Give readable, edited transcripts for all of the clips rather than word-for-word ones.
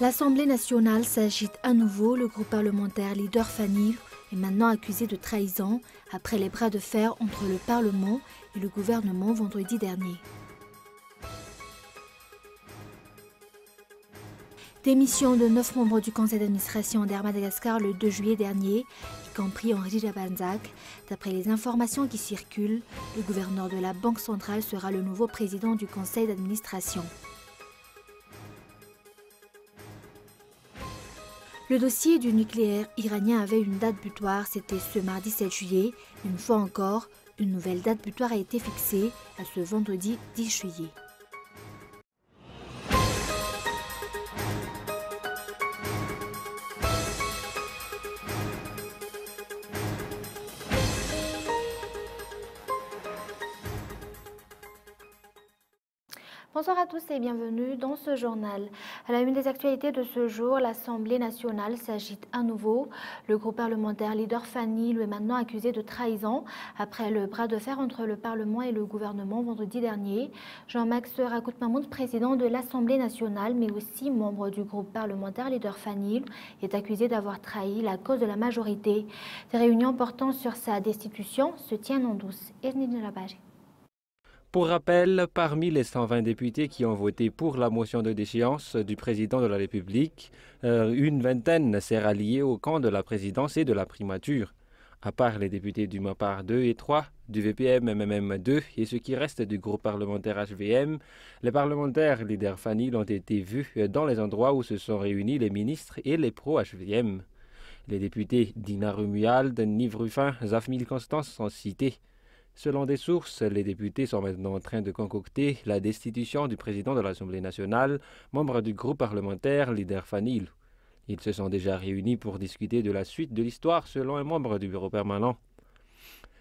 L'Assemblée nationale s'agite à nouveau. Le groupe parlementaire Leader Fanil est maintenant accusé de trahison après les bras de fer entre le Parlement et le gouvernement vendredi dernier. Démission de 9 membres du conseil d'administration d'Air Madagascar le 2 juillet dernier, y compris Henri Jabanzak. D'après les informations qui circulent, le gouverneur de la Banque centrale sera le nouveau président du conseil d'administration. Le dossier du nucléaire iranien avait une date butoir, c'était ce mardi 7 juillet. Une fois encore, une nouvelle date butoir a été fixée à ce vendredi 10 juillet. Bonsoir à tous et bienvenue dans ce journal. À la une des actualités de ce jour, l'Assemblée nationale s'agite à nouveau. Le groupe parlementaire Leader Fanil est maintenant accusé de trahison après le bras de fer entre le Parlement et le gouvernement vendredi dernier. Jean-Max Rakout-Mahmoud, président de l'Assemblée nationale, mais aussi membre du groupe parlementaire Leader Fanil, est accusé d'avoir trahi la cause de la majorité. Des réunions portant sur sa destitution se tiennent en douce. Pour rappel, parmi les 120 députés qui ont voté pour la motion de déchéance du président de la République, une vingtaine s'est ralliée au camp de la présidence et de la primature. À part les députés du MAPAR 2 et 3, du VPM MMM 2 et ce qui reste du groupe parlementaire HVM, les parlementaires Leader Fanil ont été vus dans les endroits où se sont réunis les ministres et les pro-HVM. Les députés Dina Romuald, Nive Ruffin, Zafmil Constance sont cités. Selon des sources, les députés sont maintenant en train de concocter la destitution du président de l'Assemblée nationale, membre du groupe parlementaire Leader Fanil. Ils se sont déjà réunis pour discuter de la suite de l'histoire selon un membre du bureau permanent.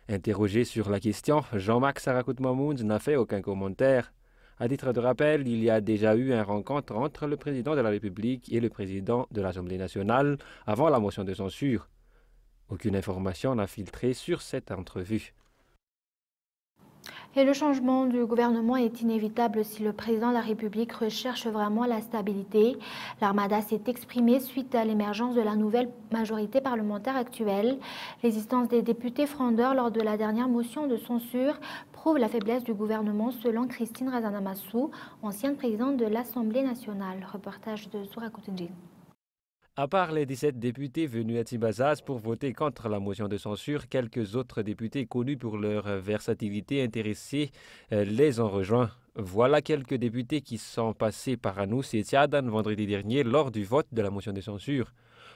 Interrogé sur la question, Jean-Max Rakout-Mahmoud n'a fait aucun commentaire. À titre de rappel, il y a déjà eu une rencontre entre le président de la République et le président de l'Assemblée nationale avant la motion de censure. Aucune information n'a filtré sur cette entrevue. Et le changement du gouvernement est inévitable si le président de la République recherche vraiment la stabilité. L'Armada s'est exprimée suite à l'émergence de la nouvelle majorité parlementaire actuelle. L'existence des députés frondeurs lors de la dernière motion de censure prouve la faiblesse du gouvernement selon Christine Razanamassou, ancienne présidente de l'Assemblée nationale. Reportage de Zoura Koutenjin. À part les 17 députés venus à Tibazaz pour voter contre la motion de censure, quelques autres députés connus pour leur versatilité intéressée les ont rejoints. Voilà quelques députés qui sont passés par Anous et Tiadan vendredi dernier lors du vote de la motion de censure.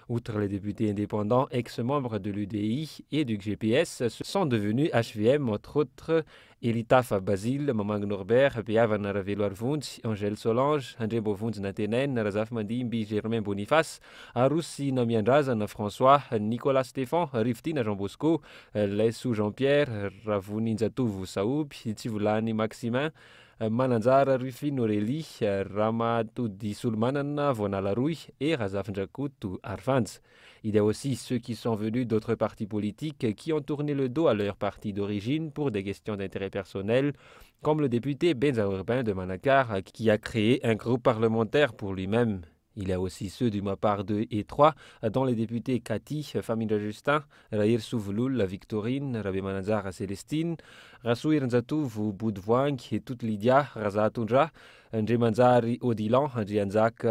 Outre les députés indépendants, ex-membres de l'UDI et du GPS, sont devenus HVM, entre autres Elitaf Basile, Mamang Norbert, Piavan Raveloarvunds, Angèle Solange, André Bovunds Natenen, Razaf Mandimbi, Germain Boniface, Aroussi Namiandrazan François, Nicolas Stéphane, Riftine Jean Bosco, Lessou Jean-Pierre, Ravouninzatouv Saoub, Itsivulani Maximin, Mananzara Rufin Aurélie, Ramatoudi Sulmanan, Vonalaroui et Razaf Njakoutou Arfans. Il y a aussi ceux qui sont venus d'autres partis politiques qui ont tourné le dos à leur parti d'origine pour des questions d'intérêt personnel, comme le député Benza Urbain de Manakar qui a créé un groupe parlementaire pour lui-même. Il y a aussi ceux du MAPAR 2 et 3, dont les députés Cathy, Famille Justin, Raïr Souvloul, Victorine, Rabé Manazar, Célestine, Rassouir Nzatouv, Boudvouang et toute Lydia, Razatunja, Ndjemanzari Odilan, Ndjianzak,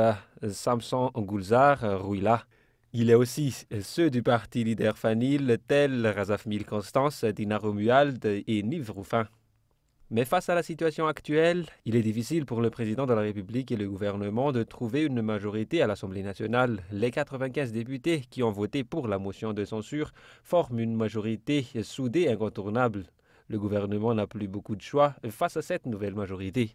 Samson Ngoulzar, Rouila. Il y a aussi ceux du parti Leader Fanil, tels Razafmil Constance, Dina Romuald et Nive Ruffin. Mais face à la situation actuelle, il est difficile pour le président de la République et le gouvernement de trouver une majorité à l'Assemblée nationale. Les 95 députés qui ont voté pour la motion de censure forment une majorité soudée incontournable. Le gouvernement n'a plus beaucoup de choix face à cette nouvelle majorité.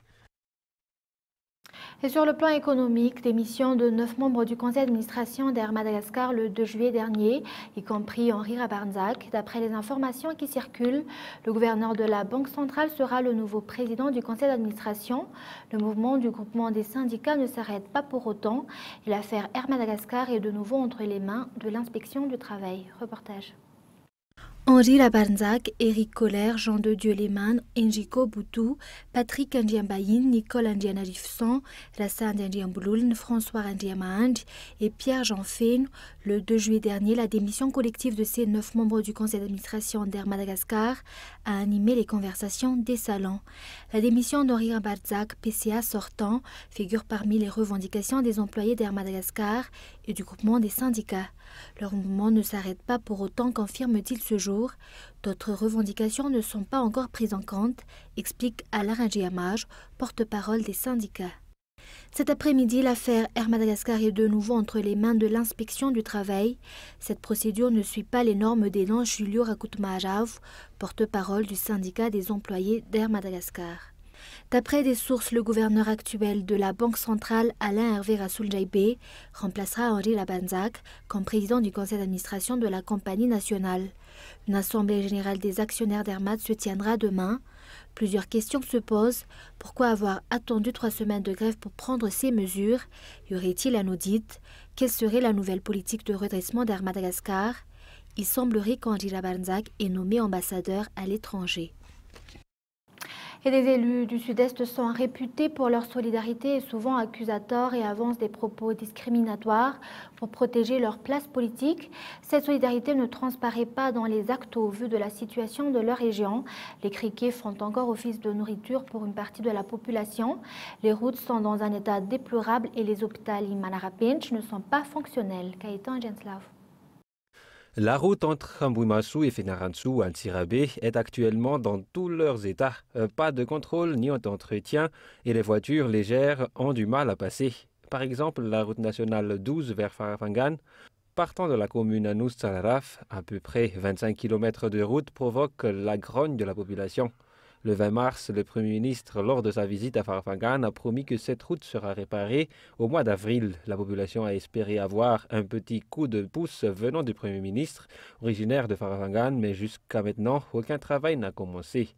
Et sur le plan économique, démission de 9 membres du conseil d'administration d'Air Madagascar le 2 juillet dernier, y compris Henri Jabanzak. D'après les informations qui circulent, le gouverneur de la Banque centrale sera le nouveau président du conseil d'administration. Le mouvement du groupement des syndicats ne s'arrête pas pour autant et l'affaire Air Madagascar est de nouveau entre les mains de l'inspection du travail. Reportage. Henri Labarnzac, Éric Colère, Jean de Dieu Lehmann, Enjiko Boutou, Patrick Ndiambayin, Nicole Ndianarifson, Rassa Ndiamboulouln, François Ndiamahandj et Pierre-Jean Féne. Le 2 juillet dernier, la démission collective de ces 9 membres du conseil d'administration d'Air Madagascar a animé les conversations des salons. La démission d'Henri Labarnzac, PCA sortant, figure parmi les revendications des employés d'Air Madagascar et du groupement des syndicats. Leur mouvement ne s'arrête pas pour autant, confirme-t-il ce jour. D'autres revendications ne sont pas encore prises en compte, explique Alain Djiamaj, porte-parole des syndicats. Cet après-midi, l'affaire Air Madagascar est de nouveau entre les mains de l'inspection du travail. Cette procédure ne suit pas les normes d'élan Julio Rakoutmajav, porte-parole du syndicat des employés d'Air Madagascar. D'après des sources, le gouverneur actuel de la Banque centrale, Alain Hervé Rassoul-Jaïbé, remplacera Henri Labarnzac comme président du conseil d'administration de la compagnie nationale. Une assemblée générale des actionnaires d'Airmat se tiendra demain. Plusieurs questions se posent. Pourquoi avoir attendu 3 semaines de grève pour prendre ces mesures? Y aurait-il un audit? Quelle serait la nouvelle politique de redressement d'Air Madagascar? Il semblerait qu'Henri Labarnzac est nommé ambassadeur à l'étranger. Et des élus du Sud-Est sont réputés pour leur solidarité et souvent accusateurs et avancent des propos discriminatoires pour protéger leur place politique. Cette solidarité ne transparaît pas dans les actes au vu de la situation de leur région. Les criquets font encore office de nourriture pour une partie de la population. Les routes sont dans un état déplorable et les hôpitaux Manarapinch ne sont pas fonctionnels. Gaëtan Genslav. La route entre Ambouimassou et Fenarantsou à Ntsirabé est actuellement dans tous leurs états. Pas de contrôle ni d'entretien et les voitures légères ont du mal à passer. Par exemple, la route nationale 12 vers Farafangan, partant de la commune Anous-Salaraf, à peu près 25 km de route, provoque la grogne de la population. Le 20 mars, le Premier ministre, lors de sa visite à Farafangan, a promis que cette route sera réparée au mois d'avril. La population a espéré avoir un petit coup de pouce venant du Premier ministre, originaire de Farafangan, mais jusqu'à maintenant, aucun travail n'a commencé.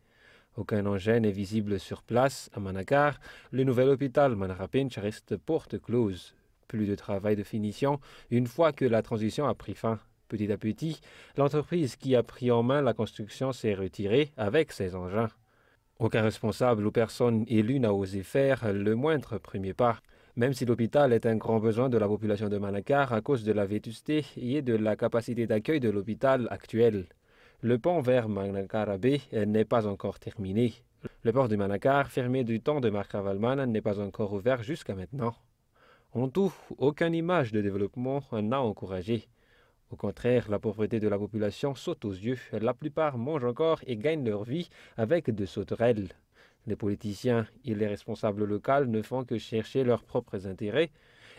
Aucun engin n'est visible sur place. À Manakar, le nouvel hôpital Manarapinch reste porte close. Plus de travail de finition une fois que la transition a pris fin. Petit à petit, l'entreprise qui a pris en main la construction s'est retirée avec ses engins. Aucun responsable ou personne élue n'a osé faire le moindre premier pas, même si l'hôpital est un grand besoin de la population de Manakar à cause de la vétusté et de la capacité d'accueil de l'hôpital actuel. Le pont vers Manakar-Abbé n'est pas encore terminé. Le port de Manakar, fermé du temps de Marc Ravalman, n'est pas encore ouvert jusqu'à maintenant. En tout, aucune image de développement n'a encouragé. Au contraire, la pauvreté de la population saute aux yeux. La plupart mangent encore et gagnent leur vie avec de sauterelles. Les politiciens et les responsables locaux ne font que chercher leurs propres intérêts.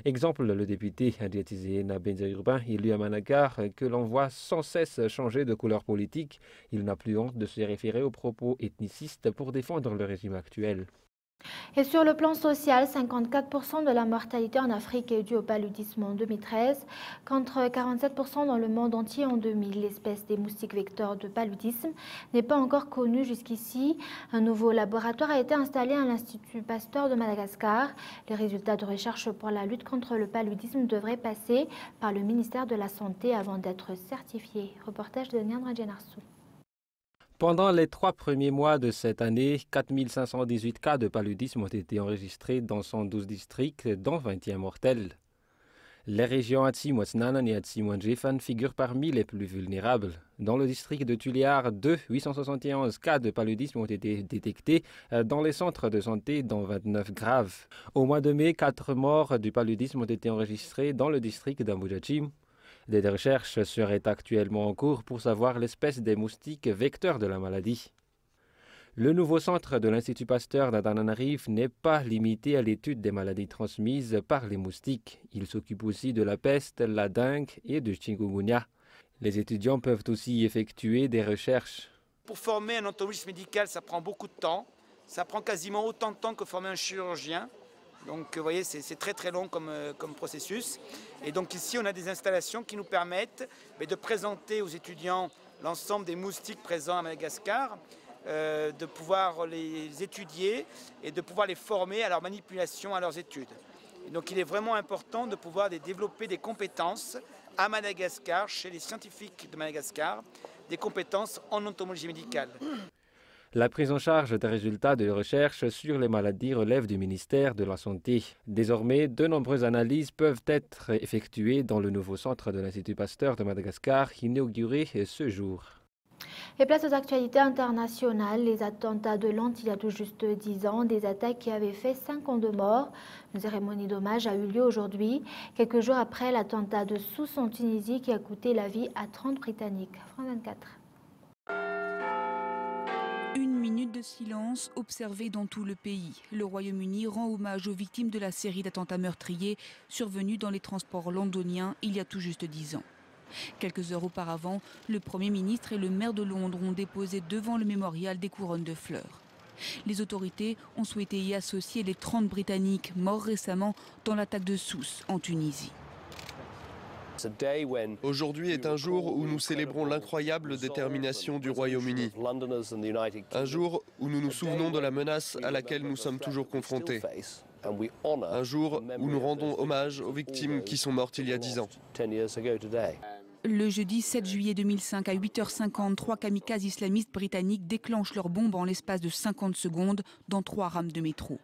Exemple, le député Ndiatizéna Benzaïurbain, élu à Manakar, que l'on voit sans cesse changer de couleur politique. Il n'a plus honte de se référer aux propos ethnicistes pour défendre le régime actuel. Et sur le plan social, 54% de la mortalité en Afrique est due au paludisme en 2013, contre 47% dans le monde entier en 2000. L'espèce des moustiques vecteurs de paludisme n'est pas encore connue jusqu'ici. Un nouveau laboratoire a été installé à l'Institut Pasteur de Madagascar. Les résultats de recherche pour la lutte contre le paludisme devraient passer par le ministère de la Santé avant d'être certifiés. Reportage de Niandra Djenarsou. Pendant les 3 premiers mois de cette année, 4518 cas de paludisme ont été enregistrés dans 112 districts, dont 21 mortels. Les régions Atsi-Mouatsnanan et Atsi-Mouandjefan figurent parmi les plus vulnérables. Dans le district de Tuliar, 871 cas de paludisme ont été détectés dans les centres de santé, dont 29 graves. Au mois de mai, 4 morts du paludisme ont été enregistrés dans le district d'Amboudjachim. Des recherches seraient actuellement en cours pour savoir l'espèce des moustiques vecteurs de la maladie. Le nouveau centre de l'Institut Pasteur d'Antananarive n'est pas limité à l'étude des maladies transmises par les moustiques. Il s'occupe aussi de la peste, la dengue et du chikungunya. Les étudiants peuvent aussi effectuer des recherches. Pour former un entomologiste médical, ça prend beaucoup de temps. Ça prend quasiment autant de temps que former un chirurgien. Donc vous voyez, c'est très très long comme processus. Et donc ici, on a des installations qui nous permettent de présenter aux étudiants l'ensemble des moustiques présents à Madagascar, de pouvoir les étudier et de pouvoir les former à leur manipulation, à leurs études. Et donc il est vraiment important de pouvoir développer des compétences à Madagascar, chez les scientifiques de Madagascar, des compétences en entomologie médicale. La prise en charge des résultats de recherche sur les maladies relève du ministère de la Santé. Désormais, de nombreuses analyses peuvent être effectuées dans le nouveau centre de l'Institut Pasteur de Madagascar, inauguré ce jour. Et place aux actualités internationales, les attentats de Nantes il y a tout juste 10 ans, des attaques qui avaient fait 50 de morts. Une cérémonie d'hommage a eu lieu aujourd'hui, quelques jours après l'attentat de Sousse en Tunisie qui a coûté la vie à 30 Britanniques. France 24. Une minute de silence observée dans tout le pays. Le Royaume-Uni rend hommage aux victimes de la série d'attentats meurtriers survenus dans les transports londoniens il y a tout juste 10 ans. Quelques heures auparavant, le Premier ministre et le maire de Londres ont déposé devant le mémorial des couronnes de fleurs. Les autorités ont souhaité y associer les 30 Britanniques morts récemment dans l'attaque de Sousse en Tunisie. Aujourd'hui est un jour où nous célébrons l'incroyable détermination du Royaume-Uni. Un jour où nous nous souvenons de la menace à laquelle nous sommes toujours confrontés. Un jour où nous rendons hommage aux victimes qui sont mortes il y a 10 ans. Le jeudi 7 juillet 2005 à 8h50, 3 kamikazes islamistes britanniques déclenchent leur bombe en l'espace de 50 secondes dans 3 rames de métro.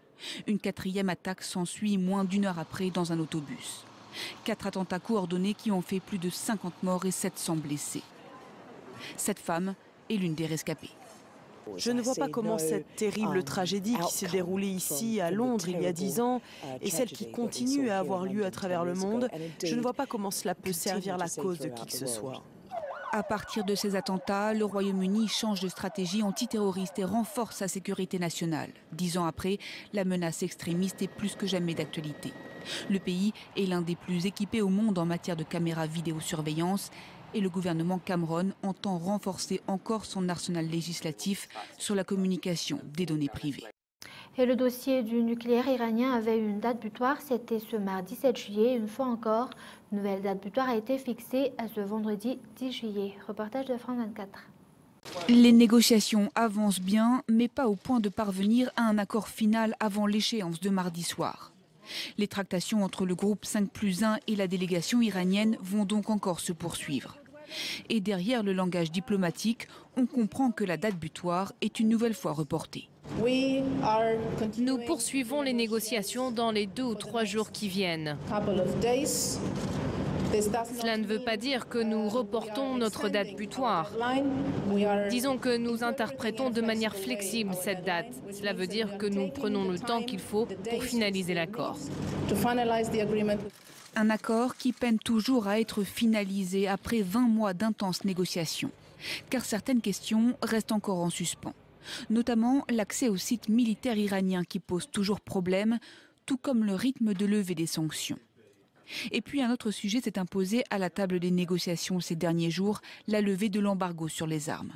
Une 4e attaque s'ensuit moins d'1 heure après dans un autobus. 4 attentats coordonnés qui ont fait plus de 50 morts et 700 blessés. Cette femme est l'une des rescapées. Je ne vois pas comment cette terrible tragédie qui s'est déroulée ici à Londres il y a 10 ans et celle qui continue à avoir lieu à travers le monde, je ne vois pas comment cela peut servir la cause de qui que ce soit. À partir de ces attentats, le Royaume-Uni change de stratégie antiterroriste et renforce sa sécurité nationale. 10 ans après, la menace extrémiste est plus que jamais d'actualité. Le pays est l'un des plus équipés au monde en matière de caméras vidéosurveillance et le gouvernement Cameron entend renforcer encore son arsenal législatif sur la communication des données privées. Et le dossier du nucléaire iranien avait une date butoir, c'était ce mardi 7 juillet. Une fois encore, une nouvelle date butoir a été fixée à ce vendredi 10 juillet. Reportage de France 24. Les négociations avancent bien, mais pas au point de parvenir à un accord final avant l'échéance de mardi soir. Les tractations entre le groupe 5+1 et la délégation iranienne vont donc encore se poursuivre. Et derrière le langage diplomatique, on comprend que la date butoir est une nouvelle fois reportée. Nous poursuivons les négociations dans les 2 ou 3 jours qui viennent. Cela ne veut pas dire que nous reportons notre date butoir. Disons que nous interprétons de manière flexible cette date. Cela veut dire que nous prenons le temps qu'il faut pour finaliser l'accord. Un accord qui peine toujours à être finalisé après 20 mois d'intenses négociations. Car certaines questions restent encore en suspens. Notamment l'accès aux sites militaires iraniens qui pose toujours problème, tout comme le rythme de levée des sanctions. Et puis un autre sujet s'est imposé à la table des négociations ces derniers jours, la levée de l'embargo sur les armes.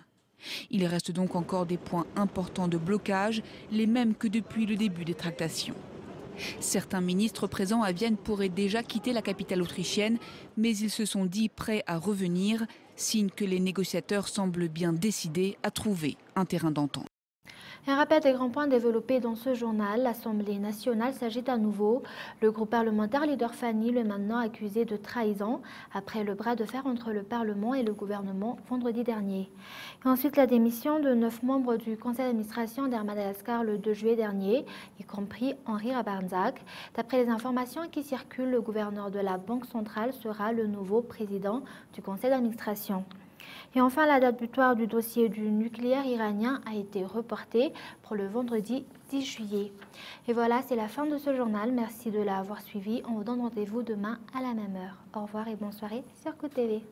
Il reste donc encore des points importants de blocage, les mêmes que depuis le début des tractations. Certains ministres présents à Vienne pourraient déjà quitter la capitale autrichienne, mais ils se sont dit prêts à revenir, signe que les négociateurs semblent bien décidés à trouver un terrain d'entente. Un rappel des grands points développés dans ce journal. L'Assemblée nationale s'agite à nouveau. Le groupe parlementaire Leader Fanny est maintenant accusé de trahison après le bras de fer entre le Parlement et le gouvernement vendredi dernier. Et ensuite, la démission de 9 membres du conseil d'administration d'Air Madagascar le 2 juillet dernier, y compris Henri Rabarnzak. D'après les informations qui circulent, le gouverneur de la Banque centrale sera le nouveau président du conseil d'administration. Et enfin, la date butoir du dossier du nucléaire iranien a été reportée pour le vendredi 10 juillet. Et voilà, c'est la fin de ce journal. Merci de l'avoir suivi. On vous donne rendez-vous demain à la même heure. Au revoir et bonne soirée sur COUP TV.